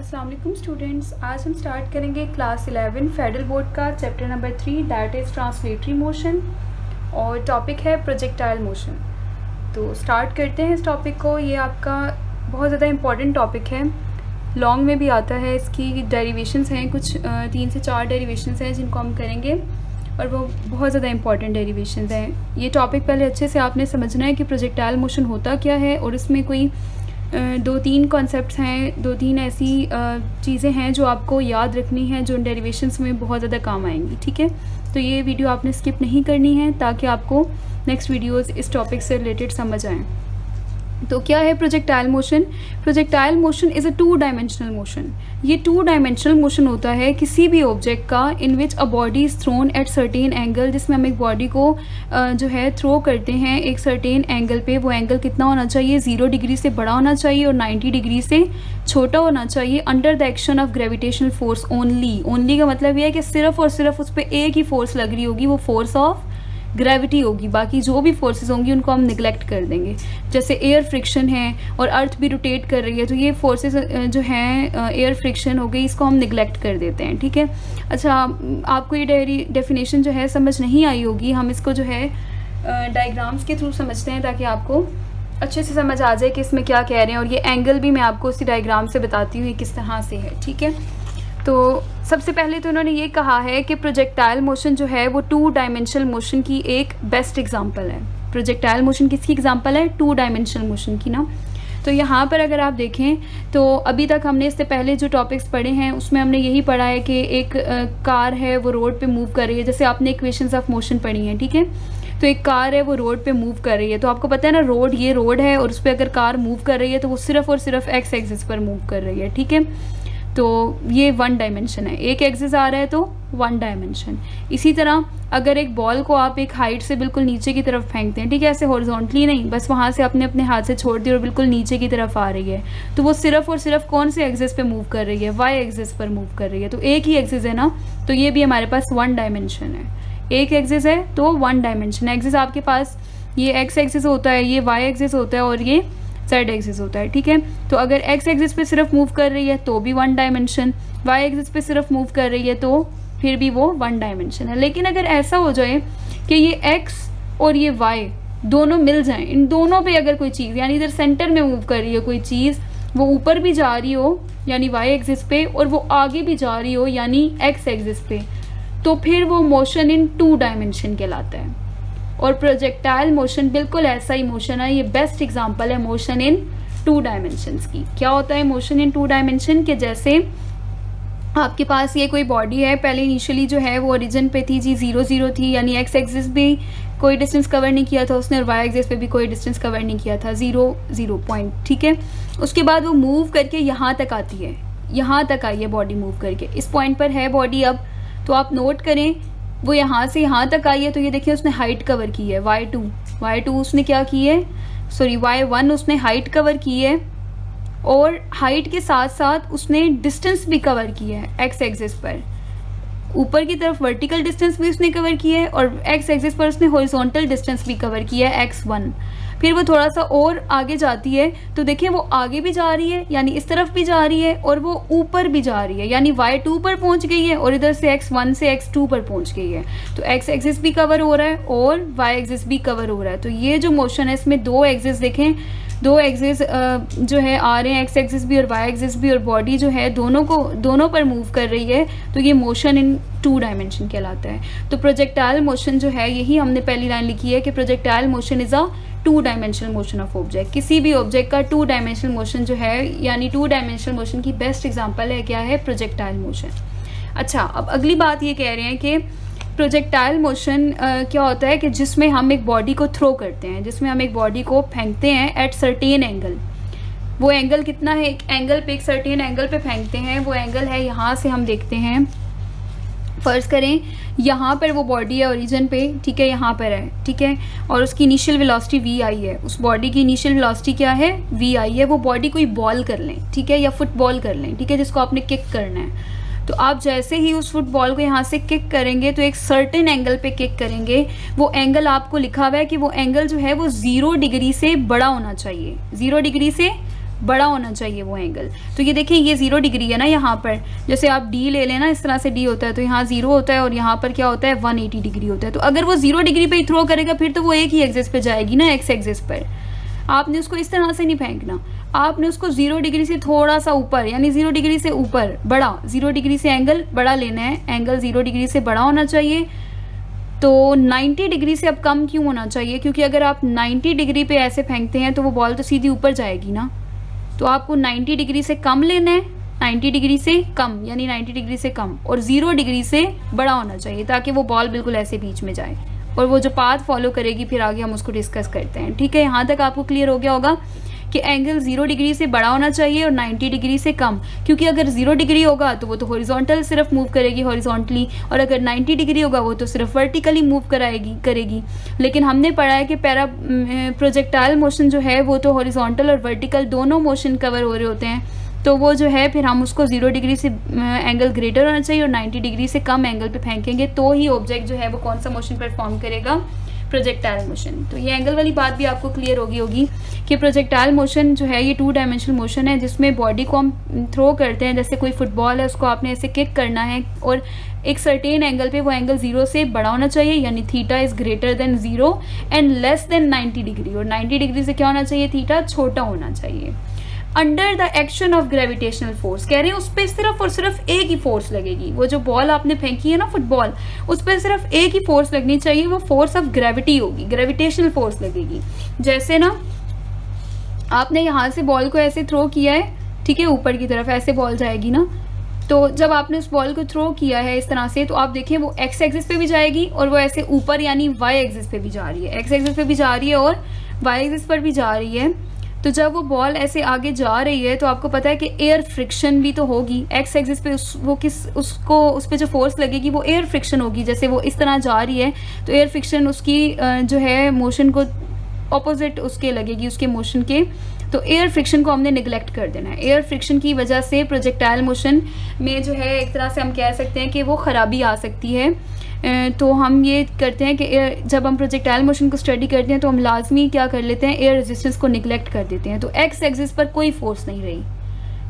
अस्सलाम वालेकुम स्टूडेंट्स, आज हम स्टार्ट करेंगे क्लास 11 फेडरल बोर्ड का chapter number 3 that is translatory motion और टॉपिक है प्रोजेक्टाइल मोशन। तो स्टार्ट करते हैं इस टॉपिक को। ये आपका बहुत ज़्यादा इम्पॉर्टेंट टॉपिक है, लॉन्ग में भी आता है। इसकी डेरिवेशंस हैं कुछ 3 से 4 डेरिवेशंस हैं जिनको हम करेंगे और वो बहुत ज़्यादा इंपॉर्टेंट डेरिवेशंस हैं। ये टॉपिक पहले अच्छे से आपने समझना है कि प्रोजेक्टाइल मोशन होता क्या है और इसमें कोई 2-3 कॉन्सेप्ट्स हैं, 2-3 ऐसी चीज़ें हैं जो आपको याद रखनी है, जो डेरिवेशंस में बहुत ज़्यादा काम आएंगी। ठीक है, तो ये वीडियो आपने स्किप नहीं करनी है ताकि आपको नेक्स्ट वीडियोस इस टॉपिक से रिलेटेड समझ आएँ। तो क्या है projectile motion? Projectile motion is a 2 dimensional motion. ये 2 डायमेंशनल मोशन होता है किसी भी ऑब्जेक्ट का in which a body is thrown at certain angle, जिसमें हम एक बॉडी को जो है थ्रो करते हैं एक सर्टेन एंगल पे। वो एंगल कितना होना चाहिए? 0 डिग्री से बड़ा होना चाहिए और 90 डिग्री से छोटा होना चाहिए, under the action of gravitational force only. Only का मतलब ये है कि सिर्फ और सिर्फ उस पर एक ही फोर्स लग रही होगी, वो फोर्स ऑफ ग्रेविटी होगी। बाकी जो भी फोर्सेस होंगी उनको हम निगलेक्ट कर देंगे। जैसे एयर फ्रिक्शन है और अर्थ भी रोटेट कर रही है, तो ये फोर्सेस जो हैं एयर फ्रिक्शन हो गई, इसको हम निगलेक्ट कर देते हैं। ठीक है, अच्छा आपको ये डेफिनेशन जो है समझ नहीं आई होगी, हम इसको जो है डायग्राम्स के थ्रू समझते हैं ताकि आपको अच्छे से समझ आ जाए कि इसमें क्या कह रहे हैं। और ये एंगल भी मैं आपको उसी डायग्राम से बताती हूँ किस तरह से है। ठीक है, तो सबसे पहले तो उन्होंने ये कहा है कि प्रोजेक्टाइल मोशन जो है वो 2 डायमेंशनल मोशन की एक बेस्ट एग्जांपल है। प्रोजेक्टाइल मोशन किसकी एग्जांपल है? 2 डायमेंशनल मोशन की ना। तो यहाँ पर अगर आप देखें तो अभी तक हमने इससे पहले जो टॉपिक्स पढ़े हैं उसमें हमने यही पढ़ा है कि एक कार है वो रोड पे मूव कर रही है। जैसे आपने इक्वेशंस ऑफ मोशन पढ़ी हैं, ठीक है, तो एक कार है वो रोड पे मूव कर रही है। तो आपको पता है ना, रोड ये रोड है और उस पर अगर कार मूव कर रही है तो वो सिर्फ और सिर्फ एक्स एक्सिस पर मूव कर रही है। ठीक है, तो ये 1 डायमेंशन है, एक एक्सिस आ रहा है तो 1 डायमेंशन। इसी तरह अगर एक बॉल को आप एक हाइट से बिल्कुल नीचे की तरफ फेंकते हैं, ठीक है, ऐसे हॉरिजॉन्टली नहीं, बस वहाँ से अपने अपने हाथ से छोड़ दी और बिल्कुल नीचे की तरफ आ रही है, तो वो सिर्फ और सिर्फ कौन से एक्सिस पे मूव कर रही है? वाई एक्सिस पर मूव कर रही है। तो एक ही एक्सिस है ना, तो ये भी हमारे पास 1 डायमेंशन है। एक एक्सिस है तो 1 डायमेंशन है। एक्सिस आपके पास ये एक्स एक्सिस होता है, ये वाई एक्सिस होता है और ये जेड एक्सिस होता है। ठीक है, तो अगर एक्स एक्सिस पे सिर्फ मूव कर रही है तो भी 1 डायमेंशन, वाई एक्सिस पे सिर्फ मूव कर रही है तो फिर भी वो 1 डायमेंशन है। लेकिन अगर ऐसा हो जाए कि ये एक्स और ये वाई दोनों मिल जाएं, इन दोनों पे अगर कोई चीज़, यानी इधर सेंटर में मूव कर रही है कोई चीज़, वो ऊपर भी जा रही हो यानी वाई एक्सिस पे और वो आगे भी जा रही हो यानी एक्स एक्सिस पे, तो फिर वो मोशन इन 2 डायमेंशन कहलाता है। और प्रोजेक्टाइल मोशन बिल्कुल ऐसा ही मोशन है, ये बेस्ट एग्जांपल है मोशन इन 2 डायमेंशंस की। क्या होता है मोशन इन 2 डायमेंशन? के जैसे आपके पास ये कोई बॉडी है, पहले इनिशियली जो है वो ओरिजिन पे थी जी 0 0 थी, यानी एक्स एक्सिस भी कोई डिस्टेंस कवर नहीं किया था उसने और वाई एक्सिस पे भी कोई डिस्टेंस कवर नहीं किया था, 0 0 पॉइंट। ठीक है, उसके बाद वो मूव करके यहाँ तक आती है, यहाँ तक आई है बॉडी मूव करके, इस पॉइंट पर है बॉडी। अब तो आप नोट करें वो यहाँ से यहाँ तक आई है, तो ये देखिए उसने हाइट कवर की है y2 उसने क्या की है, सॉरी y1 उसने हाइट कवर की है और हाइट के साथ साथ उसने डिस्टेंस भी कवर की है एक्स एक्सिस पर। ऊपर की तरफ वर्टिकल डिस्टेंस भी उसने कवर की है और एक्स एक्सिस पर उसने हॉरिजॉन्टल डिस्टेंस भी कवर की है x1। फिर वो थोड़ा सा और आगे जाती है तो देखिए वो आगे भी जा रही है यानी इस तरफ भी जा रही है और वो ऊपर भी जा रही है यानी y2 पर पहुंच गई है और इधर से x1 से x2 पर पहुंच गई है। तो x एक्सिस भी कवर हो रहा है और y एक्सिस भी कवर हो रहा है। तो ये जो मोशन है इसमें 2 एक्सिस देखें, 2 एक्सिस जो है आ रहे हैं, एक्स एक्सिस भी और वाई एक्सिस भी, और बॉडी जो है दोनों पर मूव कर रही है, तो ये मोशन इन 2 डायमेंशन कहलाता है। तो प्रोजेक्टाइल मोशन जो है, यही हमने पहली लाइन लिखी है कि projectile motion is a 2 dimensional motion of object. किसी भी ऑब्जेक्ट का 2 डायमेंशनल मोशन जो है, यानी 2 डायमेंशनल मोशन की बेस्ट एग्जाम्पल है क्या है? Projectile motion. अच्छा, अब अगली बात ये कह रहे हैं कि प्रोजेक्टाइल मोशन क्या होता है कि जिसमें हम एक बॉडी को थ्रो करते हैं, जिसमें हम एक बॉडी को फेंकते हैं एट सर्टेन एंगल। वो एंगल कितना है? एक एंगल पे, एक सर्टेन एंगल पे फेंकते हैं। वो एंगल है, यहाँ से हम देखते हैं, फ़र्ज़ करें यहाँ पर वो बॉडी है ओरिजिन पे, ठीक है, यहाँ पर है, ठीक है, और उसकी इनिशियल वेलोसिटी वी आई है। उस बॉडी की इनिशियल वेलोसिटी क्या है? वी आई है। वो बॉडी कोई बॉल कर लें, ठीक है, या फुटबॉल कर लें, ठीक है, जिसको आपने किक करना है। तो आप जैसे ही उस फुटबॉल को यहाँ से किक करेंगे तो एक सर्टेन एंगल पे किक करेंगे। वो एंगल आपको लिखा हुआ है कि वो एंगल जो है वो 0 डिग्री से बड़ा होना चाहिए, 0 डिग्री से बड़ा होना चाहिए वो एंगल। तो ये देखिए ये 0 डिग्री है ना यहाँ पर, जैसे आप डी ले लेना, इस तरह से डी होता है तो यहाँ 0 होता है और यहाँ पर क्या होता है 180 डिग्री होता है। तो अगर वो 0 डिग्री पे ही थ्रो करेगा फिर तो वो एक ही एक्सिस पे जाएगी ना, एक्स एक्सिस पर। आपने उसको इस तरह से नहीं फेंकना, आपने उसको 0 डिग्री से थोड़ा सा ऊपर, यानी 0 डिग्री से ऊपर बड़ा, 0 डिग्री से एंगल बड़ा लेना है, एंगल 0 डिग्री से बड़ा होना चाहिए। तो 90 डिग्री से अब कम क्यों होना चाहिए, क्योंकि अगर आप 90 डिग्री पे ऐसे फेंकते हैं तो वो बॉल तो सीधी ऊपर जाएगी ना। तो आपको 90 डिग्री से कम लेना है, 90 डिग्री से कम, यानी 90 डिग्री से कम, और 0 डिग्री से बड़ा होना चाहिए ताकि वो बॉल बिल्कुल ऐसे बीच में जाए और वो जो पाथ फॉलो करेगी फिर आगे हम उसको डिस्कस करते हैं। ठीक है, यहाँ तक आपको क्लियर हो गया होगा कि एंगल 0 डिग्री से बड़ा होना चाहिए और 90 डिग्री से कम, क्योंकि अगर 0 डिग्री होगा तो वो तो हॉरिजॉन्टल सिर्फ मूव करेगी हॉरिजॉन्टली, और अगर 90 डिग्री होगा वो तो सिर्फ वर्टिकली मूव करेगी। लेकिन हमने पढ़ा है कि प्रोजेक्टाइल मोशन जो है वो तो हॉरिजॉन्टल और वर्टिकल दोनों मोशन कवर हो रहे होते हैं। तो वो जो है फिर हम उसको 0 डिग्री से एंगल ग्रेटर होना चाहिए और 90 डिग्री से कम एंगल पे फेंकेंगे तो ही ऑब्जेक्ट जो है वो कौन सा मोशन परफॉर्म करेगा, प्रोजेक्टाइल मोशन। तो ये एंगल वाली बात भी आपको क्लियर होगी कि प्रोजेक्टाइल मोशन जो है ये 2 डायमेंशनल मोशन है जिसमें बॉडी को हम थ्रो करते हैं। जैसे कोई फुटबॉल है उसको आपने ऐसे किक करना है और एक सर्टेन एंगल पे वो एंगल 0 से बड़ा होना चाहिए, यानी theta is greater than 0 and less than 90 degree, और 90 डिग्री से क्या होना चाहिए, थीटा छोटा होना चाहिए। Under the action of gravitational force, कह रहे हैं उस पर सिर्फ और सिर्फ एक ही फोर्स लगेगी। वो जो बॉल आपने फेंकी है ना फुटबॉल, उस पर सिर्फ एक ही फोर्स लगनी चाहिए, वो फोर्स ऑफ ग्रेविटी होगी, ग्रेविटेशनल फोर्स लगेगी। जैसे ना आपने यहाँ से बॉल को ऐसे थ्रो किया है, ठीक है, ऊपर की तरफ ऐसे बॉल जाएगी ना, तो जब आपने उस बॉल को थ्रो किया है इस तरह से, तो आप देखें वो एक्स एक्सिस पे भी जाएगी और वो ऐसे ऊपर यानी वाई एक्सिस पे भी जा रही है, एक्स एक्सिस पे भी जा रही है और वाई एक्सिस पर भी जा रही है। तो जब वो बॉल ऐसे आगे जा रही है तो आपको पता है कि एयर फ्रिक्शन भी तो होगी एक्स एक्सिस पे, उस पे जो फोर्स लगेगी वो एयर फ्रिक्शन होगी। जैसे वो इस तरह जा रही है तो एयर फ्रिक्शन उसकी जो है मोशन को ऑपोजिट उसके लगेगी, उसके मोशन के। तो एयर फ्रिक्शन को हमने निगलेक्ट कर देना है। एयर फ्रिक्शन की वजह से प्रोजेक्टाइल मोशन में जो है एक तरह से हम कह सकते हैं कि वो ख़राबी आ सकती है। तो हम ये करते हैं कि जब हम प्रोजेक्टाइल मोशन को स्टडी करते हैं तो हम लाजमी क्या कर लेते हैं, एयर रेजिस्टेंस को निगलेक्ट कर देते हैं। तो एक्स एक्सिस पर कोई फोर्स नहीं रही,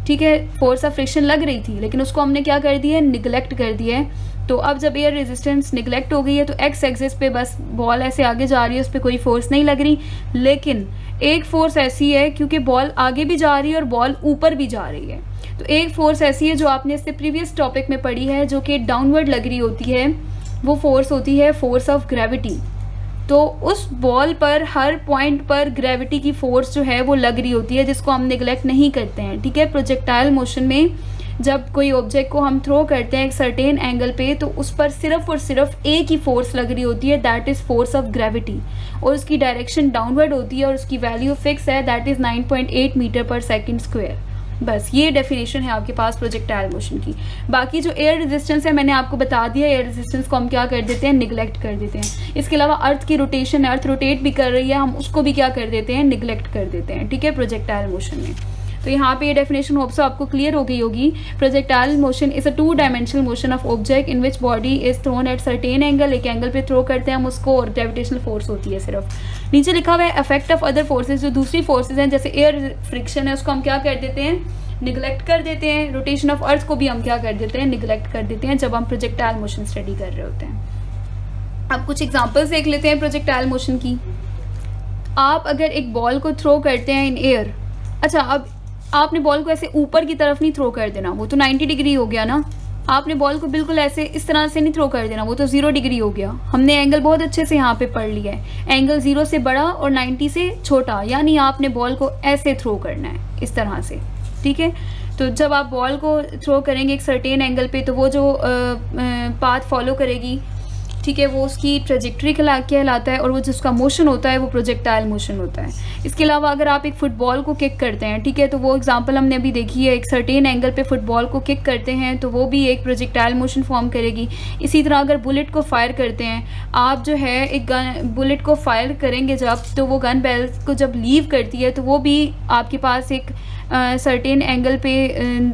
ठीक है, फोर्स ऑफ फ्रिक्शन लग रही थी लेकिन उसको हमने क्या कर दिया है, निगलेक्ट कर दिया है। तो अब जब एयर रेजिस्टेंस निगलेक्ट हो गई है तो एक्स एक्सिस पे बस बॉल ऐसे आगे जा रही है, उस पर कोई फोर्स नहीं लग रही। लेकिन एक फोर्स ऐसी है, क्योंकि बॉल आगे भी जा रही है और बॉल ऊपर भी जा रही है, तो एक फोर्स ऐसी है जो आपने इससे प्रीवियस टॉपिक में पढ़ी है, जो कि डाउनवर्ड लग रही होती है। वो फोर्स होती है फोर्स ऑफ ग्रेविटी। तो उस बॉल पर हर पॉइंट पर ग्रेविटी की फोर्स जो है वो लग रही होती है, जिसको हम निगलेक्ट नहीं करते हैं। ठीक है, प्रोजेक्टाइल मोशन में जब कोई ऑब्जेक्ट को हम थ्रो करते हैं एक सर्टेन एंगल पे, तो उस पर सिर्फ और सिर्फ एक ही फोर्स लग रही होती है, that is force of gravity, और उसकी डायरेक्शन डाउनवर्ड होती है और उसकी वैल्यू फिक्स है, दैट इज़ 9.8 मीटर पर सेकेंड स्क्वायर। बस ये डेफिनेशन है आपके पास प्रोजेक्टाइल मोशन की। बाकी जो एयर रेजिस्टेंस है मैंने आपको बता दिया, एयर रेजिस्टेंस को हम क्या कर देते हैं, निगलेक्ट कर देते हैं। इसके अलावा अर्थ की रोटेशन, अर्थ रोटेट भी कर रही है, हम उसको भी क्या कर देते हैं, निगलेक्ट कर देते हैं। ठीक है, प्रोजेक्टाइल मोशन में। तो यहाँ पे ये डेफिनेशन होप सो आपको क्लियर हो गई होगी। Projectile motion is a 2 dimensional motion of object in which body is throne at certain angle, एक एंगल पे थ्रो करते हैं हम उसको, और ग्रेविटेशनल फोर्स होती है सिर्फ। नीचे लिखा हुआ है इफेक्ट ऑफ अदर फोर्सेज, जो दूसरी फोर्सेज हैं जैसे एयर फ्रिक्शन है उसको हम क्या कर देते हैं, निगलेक्ट कर देते हैं। रोटेशन ऑफ अर्थ को भी हम क्या कर देते हैं, निगलेक्ट कर देते हैं जब हम प्रोजेक्टाइल मोशन स्टडी कर रहे होते हैं। अब कुछ एग्जांपल्स देख लेते हैं प्रोजेक्टाइल मोशन की। आप अगर एक बॉल को थ्रो करते हैं इन एयर, अच्छा अब आपने बॉल को ऐसे ऊपर की तरफ नहीं थ्रो कर देना, वो तो 90 डिग्री हो गया ना। आपने बॉल को बिल्कुल ऐसे इस तरह से नहीं थ्रो कर देना, वो तो 0 डिग्री हो गया। हमने एंगल बहुत अच्छे से यहाँ पे पढ़ लिया है, एंगल 0 से बड़ा और 90 से छोटा, यानी आपने बॉल को ऐसे थ्रो करना है इस तरह से। ठीक है, तो जब आप बॉल को थ्रो करेंगे एक सर्टेन एंगल पे, तो वो जो पाथ फॉलो करेगी, ठीक है, वो उसकी ट्रेजेक्ट्री कहलाता है, और वो जिसका मोशन होता है वो प्रोजेक्टाइल मोशन होता है। इसके अलावा अगर आप एक फुटबॉल को किक करते हैं, ठीक है, तो वो एग्जांपल हमने अभी देखी है, एक सर्टेन एंगल पे फुटबॉल को किक करते हैं तो वो भी एक प्रोजेक्टाइल मोशन फॉर्म करेगी। इसी तरह अगर बुलेट को फायर करते हैं आप, जो है एक बुलेट को फायर करेंगे जब, तो वो गन बैरल को जब लीव करती है तो वो भी आपके पास एक सर्टेन एंगल पे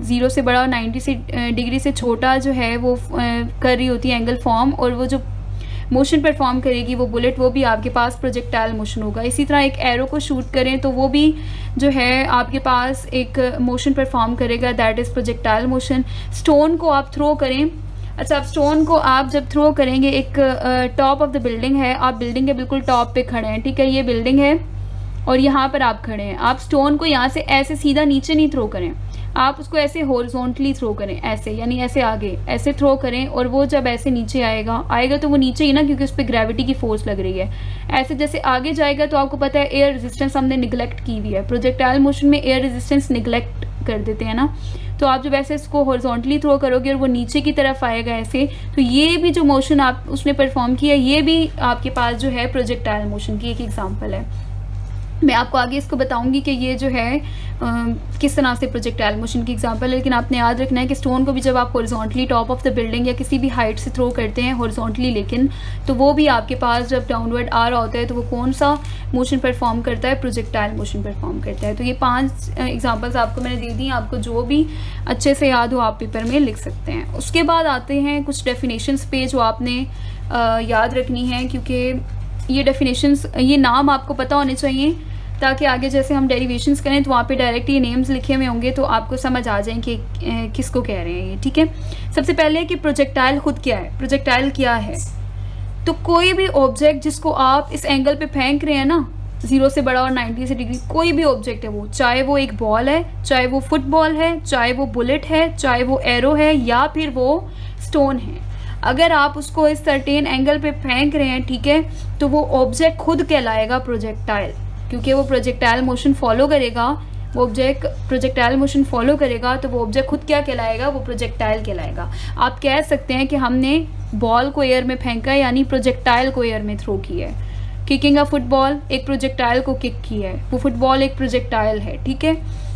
0 से बड़ा और 90 डिग्री से छोटा जो है वो कर रही होती है एंगल फॉर्म, और वो जो मोशन परफॉर्म करेगी वो बुलेट, वो भी आपके पास प्रोजेक्टाइल मोशन होगा। इसी तरह एक एरो को शूट करें तो वो भी जो है आपके पास एक मोशन परफॉर्म करेगा, that is projectile motion. Stone को आप थ्रो करें, अच्छा अब स्टोन को आप जब थ्रो करेंगे, एक टॉप ऑफ द बिल्डिंग है, आप बिल्डिंग के बिल्कुल टॉप पे खड़े हैं, ठीक है, ये बिल्डिंग है और यहाँ पर आप खड़े हैं। आप स्टोन को यहाँ से ऐसे सीधा नीचे नहीं थ्रो करें, आप उसको ऐसे हॉरिजॉन्टली थ्रो करें, ऐसे यानी ऐसे आगे ऐसे थ्रो करें, और वो जब ऐसे नीचे आएगा तो वो नीचे ही ना, क्योंकि उस पर ग्रेविटी की फोर्स लग रही है। ऐसे जैसे आगे जाएगा तो आपको पता है एयर रेजिस्टेंस हमने निगलेक्ट की हुई है, प्रोजेक्टाइल मोशन में एयर रेजिस्टेंस निगलेक्ट कर देते हैं ना। तो आप जब ऐसे इसको हॉरिजॉन्टली थ्रो करोगे और वो नीचे की तरफ आएगा ऐसे, तो ये भी जो मोशन आप उसने परफॉर्म किया, ये भी आपके पास जो है प्रोजेक्टाइल मोशन की एक एग्जांपल है। मैं आपको आगे इसको बताऊंगी कि ये जो है किस तरह से प्रोजेक्टाइल मोशन की एग्जांपल है, लेकिन आपने याद रखना है कि स्टोन को भी जब आप horizontally top of the building या किसी भी हाइट से थ्रो करते हैं हॉरिजॉन्टली, लेकिन तो वो भी आपके पास जब डाउनवर्ड आ रहा होता है तो वो कौन सा मोशन परफॉर्म करता है, प्रोजेक्टाइल मोशन परफॉर्म करता है। तो ये 5 एग्जाम्पल्स आपको मैंने दे दी, आपको जो भी अच्छे से याद हो आप पेपर में लिख सकते हैं। उसके बाद आते हैं कुछ डेफिनेशंस पे जो आपने याद रखनी है, क्योंकि ये डेफिनेशंस, ये नाम आपको पता होने चाहिए ताकि आगे जैसे हम डेरिवेशंस करें तो वहाँ पे डायरेक्ट ये नेम्स लिखे हुए होंगे तो आपको समझ आ जाए कि किसको कह रहे हैं ये, ठीक है। सबसे पहले कि प्रोजेक्टाइल खुद क्या है, प्रोजेक्टाइल क्या है, तो कोई भी ऑब्जेक्ट जिसको आप इस एंगल पे फेंक रहे हैं ना, 0 से बड़ा और 90 से डिग्री, कोई भी ऑब्जेक्ट है वो, चाहे वो एक बॉल है, चाहे वो फुटबॉल है, चाहे वो बुलेट है, चाहे वो एरो है, या फिर वो स्टोन है, अगर आप उसको इस सर्टेन एंगल पे फेंक रहे हैं, ठीक है, तो वो ऑब्जेक्ट खुद कहलाएगा प्रोजेक्टाइल, क्योंकि वो प्रोजेक्टाइल मोशन फॉलो करेगा, वो ऑब्जेक्ट प्रोजेक्टाइल मोशन फॉलो करेगा, तो वो ऑब्जेक्ट खुद क्या कहलाएगा, वो प्रोजेक्टाइल कहलाएगा। आप कह सकते हैं कि हमने बॉल को एयर में फेंका है, यानी प्रोजेक्टाइल को एयर में थ्रो किया है। किकिंग अ फुटबॉल, एक प्रोजेक्टाइल को किक किया है, वो फुटबॉल एक प्रोजेक्टाइल है, ठीक है।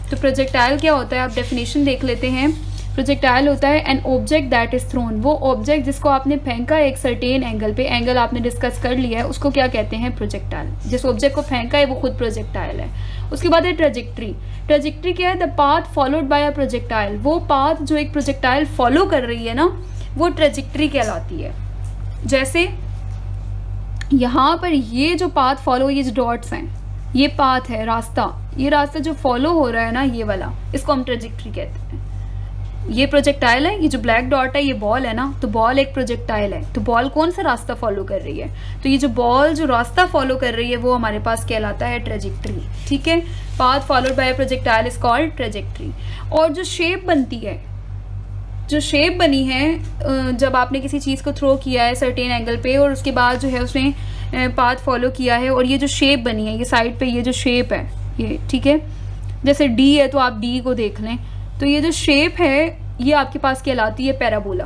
तो प्रोजेक्टाइल क्या होता है, आप डेफिनेशन देख लेते हैं। प्रोजेक्टाइल होता है an object that is throne, वो ऑब्जेक्ट जिसको आपने फेंका है एक सर्टेन एंगल पे, एंगल आपने डिस्कस कर लिया है, उसको क्या कहते हैं, प्रोजेक्टाइल। जिस ऑब्जेक्ट को फेंका है वो खुद प्रोजेक्टाइल है। उसके बाद है ट्रेजेक्ट्री। ट्रेजेक्ट्री क्या है, the path followed by a projectile, वो पाथ जो एक प्रोजेक्टाइल फॉलो कर रही है ना, वो ट्रेजेक्ट्री कहलाती है। जैसे यहाँ पर ये जो पाथ फॉलो, ये जो डॉट्स हैं, ये पाथ है, रास्ता, ये रास्ता जो फॉलो हो रहा है ना, ये वाला, इसको हम ट्रेजेक्ट्री कहते हैं। ये प्रोजेक्टाइल है, ये जो ब्लैक डॉट है ये बॉल है ना, तो बॉल एक प्रोजेक्टाइल है, तो बॉल कौन सा रास्ता फॉलो कर रही है, तो ये जो बॉल जो रास्ता फॉलो कर रही है वो हमारे पास कहलाता है ट्रेजेक्ट्री, ठीक है। Path followed by projectile is called trajectory. और जो शेप बनती है, जो शेप बनी है जब आपने किसी चीज़ को थ्रो किया है सर्टेन एंगल पे और उसके बाद जो है उसने पाथ फॉलो किया है, और ये जो शेप बनी है, ये साइड पे ये जो शेप है ये, ठीक है, जैसे डी है तो आप डी को देख लें, तो ये जो शेप है ये आपके पास कहलाती है पैराबोला।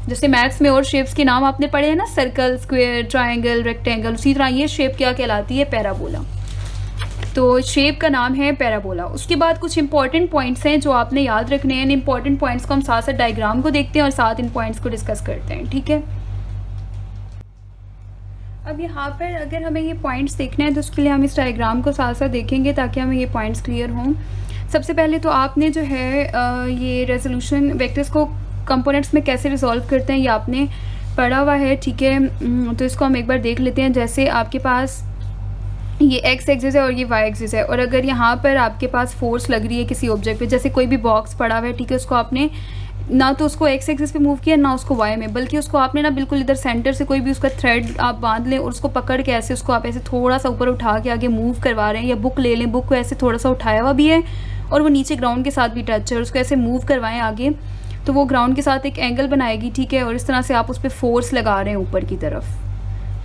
जैसे मैथ्स में और शेप्स के नाम आपने पढ़े हैं ना, सर्कल, स्क्वायर, ट्रायंगल, रेक्टेंगल, उसी तरह ये शेप क्या कहलाती है, पैराबोला। तो शेप का नाम है पैराबोला। उसके बाद कुछ इंपॉर्टेंट पॉइंट्स हैं जो आपने याद रखने हैं। इन इंपॉर्टेंट पॉइंट्स को हम साथ साथ डायग्राम को देखते हैं और साथ इन पॉइंट्स को डिस्कस करते हैं, ठीक है। अब यहाँ पर अगर हमें ये पॉइंट्स देखने हैं तो उसके लिए हम इस डायग्राम को साथ साथ देखेंगे ताकि हमें ये पॉइंट्स क्लियर हों। सबसे पहले तो आपने जो है ये रेजोल्यूशन वेक्टर्स को कंपोनेंट्स में कैसे रिजॉल्व करते हैं ये आपने पढ़ा हुआ है, ठीक है। तो इसको हम एक बार देख लेते हैं। जैसे आपके पास ये एक्स एक्सिस है और ये वाई एक्सिस है, और अगर यहाँ पर आपके पास फोर्स लग रही है किसी ऑब्जेक्ट पे, जैसे कोई भी बॉक्स पड़ा हुआ है, ठीक है, उसको आपने ना तो उसको एक्स एक्सिस पे मूव किया ना उसको वाई में, बल्कि उसको आपने ना बिल्कुल इधर सेंटर से कोई भी उसका थ्रेड आप बांध लें और उसको पकड़ के ऐसे उसको आप ऐसे थोड़ा सा ऊपर उठा के आगे मूव करवा रहे हैं, या बुक ले लें, बुक को ऐसे थोड़ा सा उठाया हुआ भी है और वो नीचे ग्राउंड के साथ भी टच है, और उसको ऐसे मूव करवाएं आगे, तो वो ग्राउंड के साथ एक एंगल बनाएगी, ठीक है, और इस तरह से आप उस पर फोर्स लगा रहे हैं ऊपर की तरफ,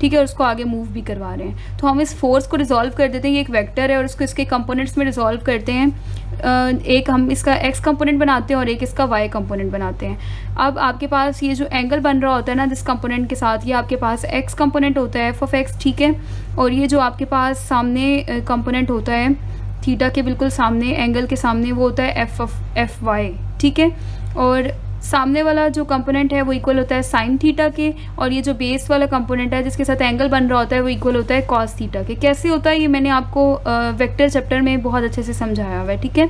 ठीक है, और उसको आगे मूव भी करवा रहे हैं। तो हम इस फोर्स को रिजॉल्व कर देते हैं, ये एक वेक्टर है और इसको इसके कंपोनेंट्स में रिजॉल्व करते हैं। एक हम इसका एक्स कंपोनेंट बनाते हैं और एक इसका वाई कंपोनेंट बनाते हैं। अब आपके पास ये जो एंगल बन रहा होता है ना जिस कंपोनेंट के साथ, ये आपके पास एक्स कंपोनेंट होता है, एफ ऑफ एक्स, ठीक है, और ये जो आपके पास सामने कंपोनेंट होता है थीटा के बिल्कुल सामने, एंगल के सामने, वो होता है एफ ऑफ एफ वाई, ठीक है, और सामने वाला जो कंपोनेंट है वो इक्वल होता है साइन थीटा के, और ये जो बेस वाला कंपोनेंट है जिसके साथ एंगल बन रहा होता है वो इक्वल होता है कॉस थीटा के। कैसे होता है ये मैंने आपको वेक्टर चैप्टर में बहुत अच्छे से समझाया हुआ है, ठीक है।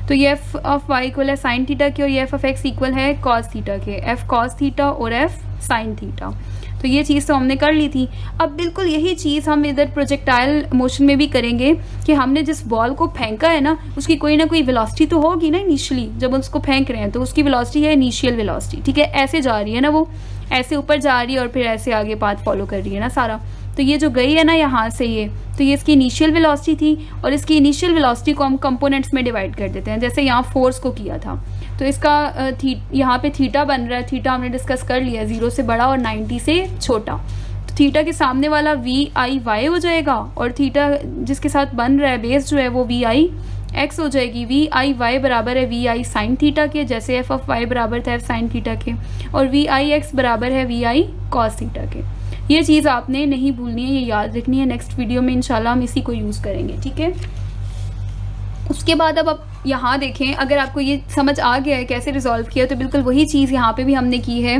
तो ये एफ ऑफ वाई इक्वल है साइन थीटा के और ये एफ ऑफ एक्स इक्वल है कॉस थीटा के, एफ कॉस थीटा और एफ साइन थीटा। तो ये चीज़ तो हमने कर ली थी। अब बिल्कुल यही चीज़ हम इधर प्रोजेक्टाइल मोशन में भी करेंगे कि हमने जिस बॉल को फेंका है ना, उसकी कोई ना कोई वेलोसिटी तो होगी ना इनिशियली, जब उसको फेंक रहे हैं तो उसकी वेलोसिटी है इनिशियल वेलोसिटी, ठीक है। ऐसे जा रही है ना, वो ऐसे ऊपर जा रही है और फिर ऐसे आगे पाथ फॉलो कर रही है ना सारा। तो ये जो गई है ना यहाँ से ये, तो ये इसकी इनिशियल वेलोसिटी थी, और इसकी इनिशियल वेलोसिटी को हम कंपोनेंट्स में डिवाइड कर देते हैं, जैसे यहाँ फोर्स को किया था। तो इसका यहाँ पे थीटा बन रहा है, थीटा हमने डिस्कस कर लिया, 0 से बड़ा और 90 से छोटा। तो थीटा के सामने वाला VIY हो जाएगा, और थीटा जिसके साथ बन रहा है बेस जो है वो VIX हो जाएगी। VIY बराबर है VI साइन थीटा के, जैसे f ऑफ y बराबर था f साइन थीटा के, और VIX बराबर है VI कॉस थीटा के। ये चीज़ आपने नहीं भूलनी है, ये याद रखनी है। नेक्स्ट वीडियो में इंशाल्लाह हम इसी को यूज़ करेंगे, ठीक है। उसके बाद अब आप यहाँ देखें, अगर आपको ये समझ आ गया है कैसे रिजॉल्व किया, तो बिल्कुल वही चीज़ यहाँ पे भी हमने की है।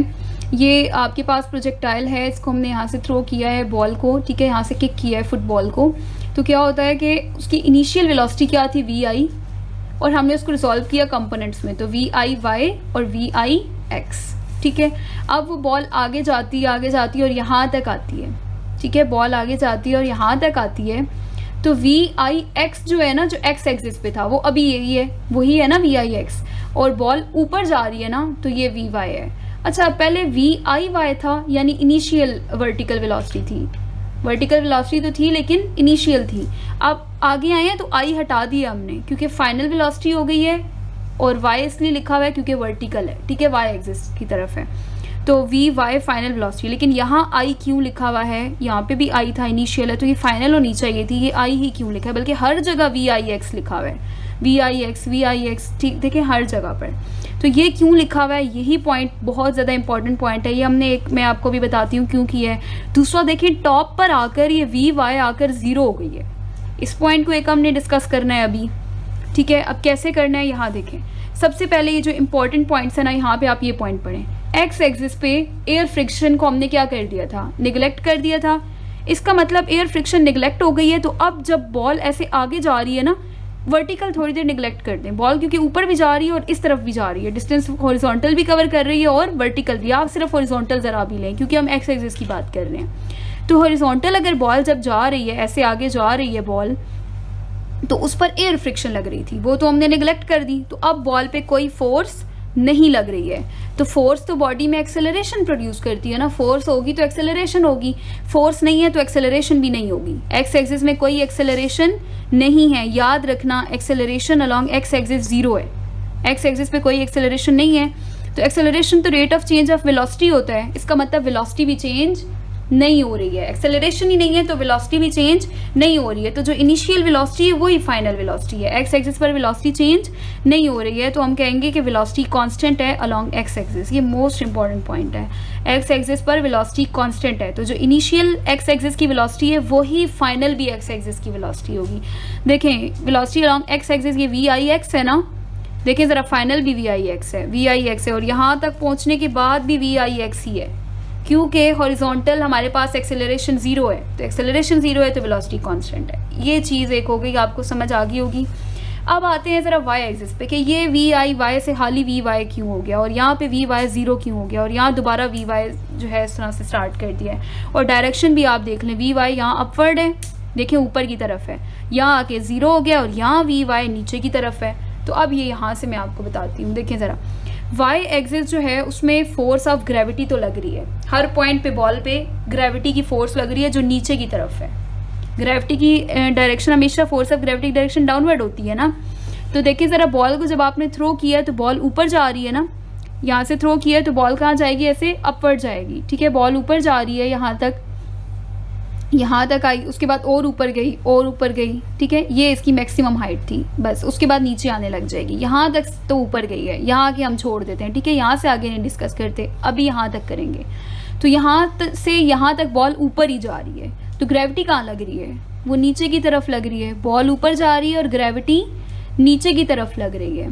ये आपके पास प्रोजेक्टाइल है, इसको हमने यहाँ से थ्रो किया है बॉल को, ठीक है, यहाँ से किक किया है फुटबॉल को। तो क्या होता है कि उसकी इनिशियल वेलोसिटी क्या थी VI, और हमने उसको रिजॉल्व किया कंपोनेंट्स में, तो VIY और VIX, ठीक है। अब वो बॉल आगे जाती है और यहाँ तक आती है, ठीक है। बॉल आगे जाती है और यहाँ तक आती है, तो VIX जो है ना, जो x एक्सिस पे था वो अभी यही है, वही है ना VIX, और बॉल ऊपर जा रही है ना, तो ये VY है। अच्छा, पहले VIY था, यानी इनिशियल वर्टिकल वेलोसिटी थी, वर्टिकल वेलोसिटी तो थी लेकिन इनिशियल थी। अब आगे आए हैं तो I हटा दिया हमने, क्योंकि फाइनल वेलोसिटी हो गई है, और y इसलिए लिखा हुआ है क्योंकि वर्टिकल है, ठीक है, y एक्सिस की तरफ है, तो VY फाइनल वेलोसिटी। लेकिन यहाँ I क्यों लिखा हुआ है, यहाँ पे भी I था, इनिशियल है, तो ये फाइनल होनी चाहिए थी, ये I ही क्यों लिखा है, बल्कि हर जगह VIX लिखा हुआ है, VIX, ठीक, देखिए हर जगह पर। तो ये क्यों लिखा हुआ है, यही पॉइंट बहुत ज़्यादा इंपॉर्टेंट पॉइंट है, ये हमने मैं आपको भी बताती हूँ क्यों किया है। दूसरा देखिए, टॉप पर आकर ये VY आकर 0 हो गई है, इस पॉइंट को एक हमने डिस्कस करना है अभी, ठीक है। अब कैसे करना है, यहाँ देखें। सबसे पहले ये जो इंपॉर्टेंट पॉइंट्स है ना, यहाँ पे आप ये पॉइंट पढ़ें। एक्स एक्सिस पे एयर फ्रिक्शन को हमने क्या कर दिया था, निगलेक्ट कर दिया था। इसका मतलब एयर फ्रिक्शन निगलेक्ट हो गई है, तो अब जब बॉल ऐसे आगे जा रही है ना, वर्टिकल थोड़ी देर निगलेक्ट कर दें बॉल, क्योंकि ऊपर भी जा रही है और इस तरफ भी जा रही है, डिस्टेंस हॉरिजॉन्टल भी कवर कर रही है और वर्टिकल भी। आप सिर्फ हॉरिजॉन्टल ज़रा भी लें, क्योंकि हम एक्स एक्सिस की बात कर रहे हैं। तो हॉरिजॉन्टल अगर बॉल जब जा रही है, ऐसे आगे जा रही है बॉल, तो उस पर एयर फ्रिक्शन लग रही थी, वो तो हमने निगलेक्ट कर दी। तो अब बॉल पे कोई फोर्स नहीं लग रही है, तो फोर्स तो बॉडी में एक्सेलरेशन प्रोड्यूस करती है ना, फोर्स होगी तो एक्सेलरेशन होगी, फोर्स नहीं है तो एक्सेलरेशन भी नहीं होगी। एक्स एक्सिस में कोई एक्सेलरेशन नहीं है, याद रखना, एक्सेलरेशन अलोंग एक्स एक्सिस 0 है, एक्स एक्सिस पे कोई एक्सेलरेशन नहीं है। तो एक्सेलरेशन तो rate of change of velocity होता है, इसका मतलब वेलोसिटी भी चेंज नहीं हो रही है, एक्सेलरेशन ही नहीं है तो वेलोसिटी भी चेंज नहीं हो रही है। तो जो इनिशियल वेलोसिटी है वही फाइनल वेलोसिटी है, एक्स एक्सिस पर वेलोसिटी चेंज नहीं हो रही है, तो हम कहेंगे कि वेलोसिटी कांस्टेंट है अलोंग एक्स एक्सिस। ये मोस्ट इंपॉर्टेंट पॉइंट है, एक्स एक्सिस पर वेलोसिटी कांस्टेंट है, तो जो इनिशियल एक्स एक्सिस की वेलोसिटी है वही फाइनल भी एक्स एक्सिस की वेलोसिटी होगी। देखें वेलोसिटी अलोंग एक्स एक्सिस ये VIX है ना, देखें ज़रा, फाइनल भी VIX है, और यहाँ तक पहुँचने के बाद भी VIX ही है, क्योंकि हॉरिजॉन्टल हमारे पास एक्सेलरेशन 0 है, तो एक्सेलरेशन 0 है तो वेलोसिटी कांस्टेंट है। ये चीज़ एक हो गई, आपको समझ आ गई होगी। अब आते हैं ज़रा y एक्सिस पे कि ये VIY से खाली VY क्यों हो गया, और यहाँ पे VY 0 क्यों हो गया, और यहाँ दोबारा VY जो है इस तरह से स्टार्ट कर दिया है। और डायरेक्शन भी आप देख लें, VY यहाँ अपवर्ड है, देखें ऊपर की तरफ है, यहाँ आके 0 हो गया, और यहाँ VY नीचे की तरफ है। तो अब ये यहाँ से मैं आपको बताती हूँ, देखें ज़रा, y एक्सिस जो है उसमें फोर्स ऑफ ग्रेविटी तो लग रही है, हर पॉइंट पे बॉल पे ग्रेविटी की फोर्स लग रही है जो नीचे की तरफ है। ग्रेविटी की डायरेक्शन हमेशा, फोर्स ऑफ ग्रेविटी की डायरेक्शन डाउनवर्ड होती है ना। तो देखिए ज़रा, बॉल को जब आपने थ्रो किया तो बॉल ऊपर जा रही है ना, यहाँ से थ्रो किया तो बॉल कहाँ जाएगी, ऐसे अपवर्ड जाएगी, ठीक है। बॉल ऊपर जा रही है, यहाँ तक आई, उसके बाद और ऊपर गई, ठीक है, ये इसकी मैक्सिमम हाइट थी, बस उसके बाद नीचे आने लग जाएगी। यहाँ तक तो ऊपर गई है, यहाँ आके हम छोड़ देते हैं, ठीक है, यहाँ से आगे नहीं डिस्कस करते, अभी यहाँ तक करेंगे। तो यहाँ से यहाँ तक बॉल ऊपर ही जा रही है, तो ग्रेविटी कहाँ लग रही है, वो नीचे की तरफ लग रही है। बॉल ऊपर जा रही है और ग्रेविटी नीचे की तरफ लग रही है।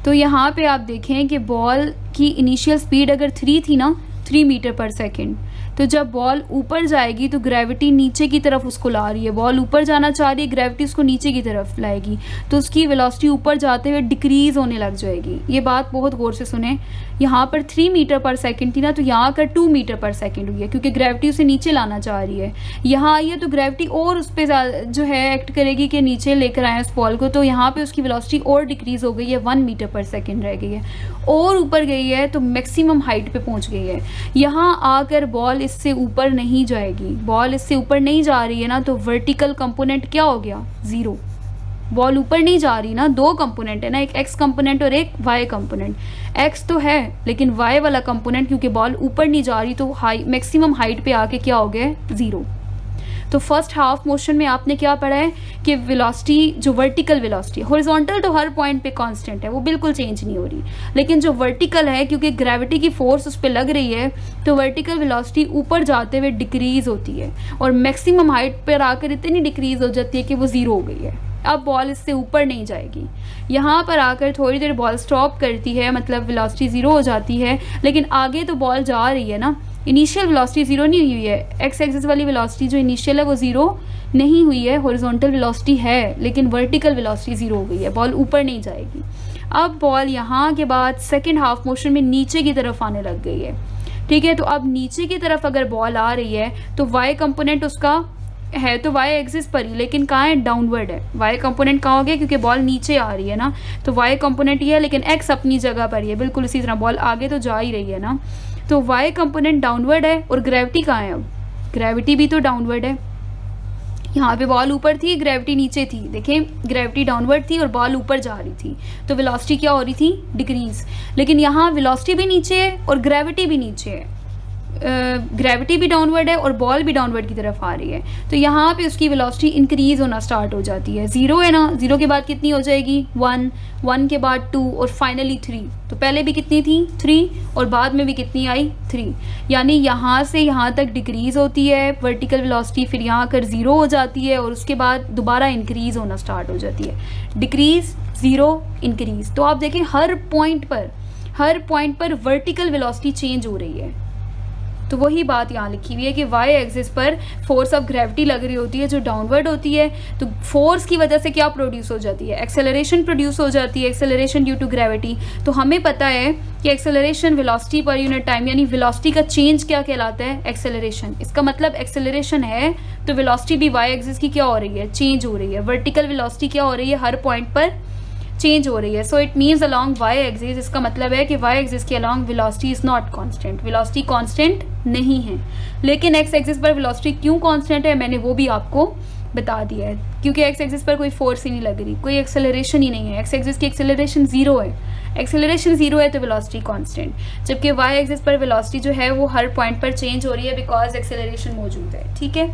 तो यहाँ पे आप देखें कि बॉल की इनिशियल स्पीड अगर 3 थी ना, 3 मीटर पर सेकेंड, तो जब बॉल ऊपर जाएगी तो ग्रेविटी नीचे की तरफ उसको ला रही है, बॉल ऊपर जाना चाह रही है, ग्रेविटी उसको नीचे की तरफ लाएगी, तो उसकी वेलोसिटी ऊपर जाते हुए डिक्रीज़ होने लग जाएगी। ये बात बहुत गौर से सुने, यहाँ पर 3 मीटर पर सेकंड थी ना, तो यहाँ कर 2 मीटर पर सेकंड हुई है, क्योंकि ग्रेविटी उसे नीचे लाना चाह रही है। यहाँ आई है तो ग्रेविटी और उस पर जो है एक्ट करेगी कि नीचे लेकर आए उस बॉल को, तो यहाँ पे उसकी वेलोसिटी और डिक्रीज़ हो गई है, 1 मीटर पर सेकंड रह गई है, और ऊपर गई है तो मैक्सिमम हाइट पे पहुँच गई है। यहाँ आकर बॉल इससे ऊपर नहीं जाएगी, बॉल इससे ऊपर नहीं जा रही है ना, तो वर्टिकल कंपोनेंट क्या हो गया, 0। बॉल ऊपर नहीं जा रही ना, 2 कंपोनेंट है ना, एक एक्स कंपोनेंट और एक वाई कंपोनेंट। एक्स तो है लेकिन वाई वाला कंपोनेंट क्योंकि बॉल ऊपर नहीं जा रही तो मैक्सिमम हाइट पे आके क्या हो गया, 0। तो फर्स्ट हाफ मोशन में आपने क्या पढ़ा है कि वेलोसिटी जो वर्टिकल वेलोसिटी है, हॉरिजॉन्टल तो हर पॉइंट पे कांस्टेंट है, वो बिल्कुल चेंज नहीं हो रही, लेकिन जो वर्टिकल है क्योंकि ग्रेविटी की फोर्स उस पर लग रही है तो वर्टिकल वेलोसिटी ऊपर जाते हुए डिक्रीज़ होती है और मैक्सिमम हाइट पर आकर इतनी डिक्रीज़ हो जाती है कि वो 0 हो गई है। अब बॉल इससे ऊपर नहीं जाएगी, यहाँ पर आकर थोड़ी देर बॉल स्टॉप करती है, मतलब वेलोसिटी 0 हो जाती है, लेकिन आगे तो बॉल जा रही है ना, इनिशियल वेलोसिटी 0 नहीं हुई है, एक्स एक्सिस वाली वेलोसिटी जो इनिशियल है वो 0 नहीं हुई है, हॉरिजॉन्टल वेलोसिटी है लेकिन वर्टिकल वेलोसिटी 0 हो गई है, बॉल ऊपर नहीं जाएगी। अब बॉल यहाँ के बाद सेकेंड हाफ मोशन में नीचे की तरफ आने लग गई है, ठीक है। तो अब नीचे की तरफ अगर बॉल आ रही है तो वाई कंपोनेंट उसका है तो वाई एक्सिस पर ही, लेकिन कहाँ है, डाउनवर्ड है। वाई कंपोनेंट कहाँ हो गया, क्योंकि बॉल नीचे आ रही है ना, तो वाई कंपोनेंट ये है, लेकिन एक्स अपनी जगह पर ही है, बिल्कुल इसी तरह बॉल आगे तो जा ही रही है ना, तो वाई कंपोनेंट डाउनवर्ड है। और ग्रेविटी कहाँ है, अब ग्रेविटी भी तो डाउनवर्ड है, यहाँ पे बॉल ऊपर थी, ग्रेविटी नीचे थी, देखें ग्रेविटी डाउनवर्ड थी और बॉल ऊपर जा रही थी, तो वेलोसिटी क्या हो रही थी, डिक्रीज। लेकिन यहाँ वेलोसिटी भी नीचे है और ग्रेविटी भी नीचे है, ग्रेविटी भी डाउनवर्ड है और बॉल भी डाउनवर्ड की तरफ आ रही है, तो यहाँ पे उसकी वेलोसिटी इंक्रीज होना स्टार्ट हो जाती है। 0 है ना, 0 के बाद कितनी हो जाएगी, 1, 1 के बाद 2 और फाइनली 3। तो पहले भी कितनी थी, 3, और बाद में भी कितनी आई, 3। यानी यहाँ से यहाँ तक डिक्रीज होती है वर्टिकल वेलोसिटी, फिर यहाँ कर 0 हो जाती है और उसके बाद दोबारा इंक्रीज होना स्टार्ट हो जाती है, डिक्रीज 0 इंक्रीज। तो आप देखें हर पॉइंट पर वर्टिकल वेलोसिटी चेंज हो रही है। तो वही बात यहाँ लिखी हुई है कि वाई एक्सिस पर फोर्स ऑफ ग्रेविटी लग रही होती है जो डाउनवर्ड होती है, तो फोर्स की वजह से क्या प्रोड्यूस हो जाती है, एक्सेलरेशन प्रोड्यूस हो जाती है, एक्सेलरेशन ड्यू टू ग्रेविटी। तो हमें पता है कि acceleration velocity per unit time, यानी वेलोसिटी का चेंज क्या कहलाता है, एक्सेलरेशन। इसका मतलब एक्सेलरेशन है तो वेलोसिटी भी वाई एक्सिस की क्या हो रही है, चेंज हो रही है। वर्टिकल वेलोसिटी क्या हो रही है, हर पॉइंट पर चेंज हो रही है। So it means along Y axis, इसका मतलब है कि वाई एक्सिस के along velocity is not constant, velocity constant नहीं है। लेकिन एक्स एक्सिस पर वेलोसिटी क्यों कांस्टेंट है, मैंने वो भी आपको बता दिया है, क्योंकि एक्स एक्सिस पर कोई फोर्स ही नहीं लग रही, कोई एक्सेलरेशन ही नहीं है, एक्स एक्सिस की एक्सेलरेशन 0 है, एक्सेलरेशन 0 है तो वेलोसिटी कांस्टेंट, जबकि वाई एक्सिस पर वेलोसिटी जो है वो हर पॉइंट पर चेंज हो रही है बिकॉज एक्सेलरेशन मौजूद है, ठीक है।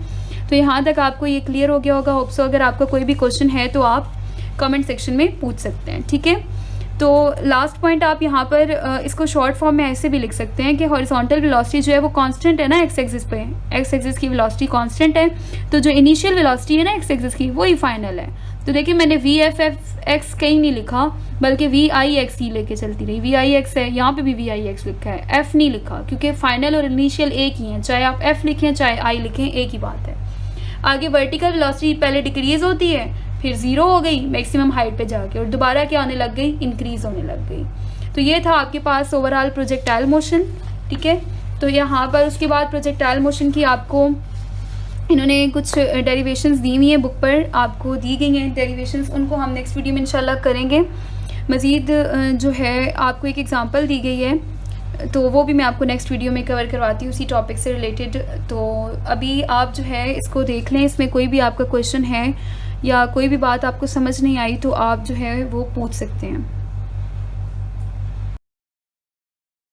तो यहाँ तक आपको ये क्लियर हो गया होगा, होप सो। अगर आपका कोई भी क्वेश्चन है तो आप कमेंट सेक्शन में पूछ सकते हैं, ठीक है। तो लास्ट पॉइंट आप यहाँ पर इसको शॉर्ट फॉर्म में ऐसे भी लिख सकते हैं कि हॉरिजॉन्टल वेलोसिटी जो है वो कांस्टेंट है ना एक्स एक्सिस पे, एक्स एक्सिस की वेलोसिटी कांस्टेंट है, तो जो इनिशियल वेलोसिटी है ना एक्स एक्सिस की वही फाइनल है। तो देखिए मैंने वी एफ एफ एक्स कहीं नहीं लिखा, बल्कि वी आई एक्स ही लेके चलती रही, वी आई एक्स है, यहाँ पे भी वी आई एक्स लिखा है, एफ नहीं लिखा, क्योंकि फाइनल और इनिशियल एक ही है, चाहे आप एफ लिखें चाहे आई लिखें एक ही बात है। आगे वर्टिकल वेलोसिटी पहले डिक्रीज होती है, फिर 0 हो गई मैक्सिमम हाइट पे जाके, और दोबारा क्या होने लग गई, इंक्रीज होने लग गई। तो ये था आपके पास ओवरऑल प्रोजेक्टाइल मोशन, ठीक है। तो यहाँ पर उसके बाद प्रोजेक्टाइल मोशन की आपको इन्होंने कुछ डेरिवेशंस दी हुई हैं, बुक पर आपको दी गई हैं डेरिवेशंस, उनको हम नेक्स्ट वीडियो में इंशाल्लाह करेंगे। मज़ीद जो है आपको एक एग्जांपल दी गई है, तो वो भी मैं आपको नेक्स्ट वीडियो में कवर करवाती हूँ उसी टॉपिक से रिलेटेड। तो अभी आप जो है इसको देख लें, इसमें कोई भी आपका क्वेश्चन है या कोई भी बात आपको समझ नहीं आई तो आप जो है वो पूछ सकते हैं।